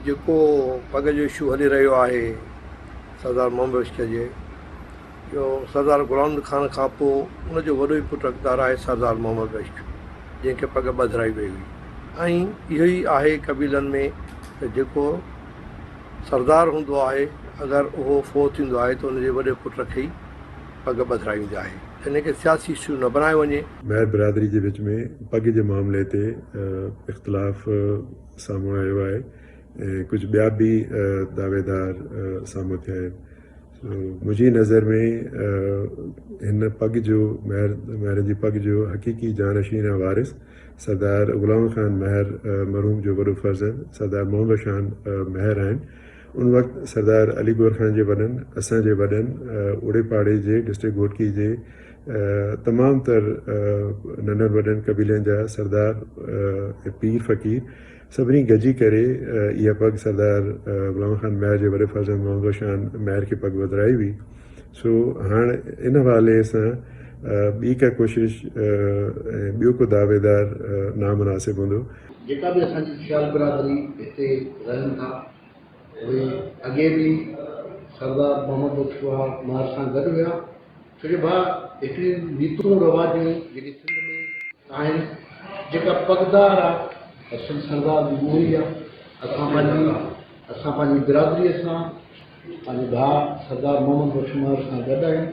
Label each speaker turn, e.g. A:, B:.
A: जेको पग जो इशू हली रहियो आहे सरदार मोहम्मद बख्श जे जो सरदार ग़ुलाम खान खां पोइ उनजो वॾो ई पुटु अक़दार आहे सरदार मोहम्मद बख्श, जंहिंखे पग ॿधाई वई हुई। ऐं इहो ई आहे कबीलनि में त जेको सरदार हूंदो आहे अगरि उहो फोत थींदो आहे त उनजे वॾे पुट खे ई पग ॿधाई वेंदी आहे। इन खे सियासी इशू न बनायो वञे।
B: महर बिरादरी जे विच में पग जे मामले ते इख़्तिलाफ़ साम्हूं आयो आहे ऐं कुझु ॿिया बि दावेदार साम्हूं थिया आहिनि। मुंहिंजी नज़र में हिन पग जो महर जी पग जो हक़ीक़ी जानशीन वारिस सरदार ग़ुलाम खान महर मरहूम जो वॾो फर्ज़ंद सरदार मोहम्मद शाह महर आहिनि। उन वक़्तु सरदार अली गौर खान जे वॾनि, असांजे वॾनि, उड़े पाड़े जे डिस्ट्रिक्ट घोटकी जे तमामु तर नंढनि वॾनि कबीलनि जा सरदार पीर फ़क़ीर सभिनी गॾिजी करे इहा पग सरदार ग़ुलाम खान महर जे वॾे फर्ज़ंद मोहम्मद शाह महर खे पग वधाई हुई। सो हाणे इन हवाले सां ॿी का कोशिशि ऐं ॿियो को दावेदार नामुनासिब हूंदो।
C: जेका बि असांजी ख़्याल बिरादरी हिते रहनि था उहे अॻे बि सरदार मोहम्मद बख्श महर सां गॾु हुया, छो जो भाउ हिकिड़ी रीतियूं रवाजूं जेके सिंध में आहिनि, जेका पगदार आहे असल सरदार जी उहो ई आहे। असां पंहिंजी बिरादरीअ सां पंहिंजे भाउ सरदार मोहम्मद बख्श महर सां गॾु आहियूं।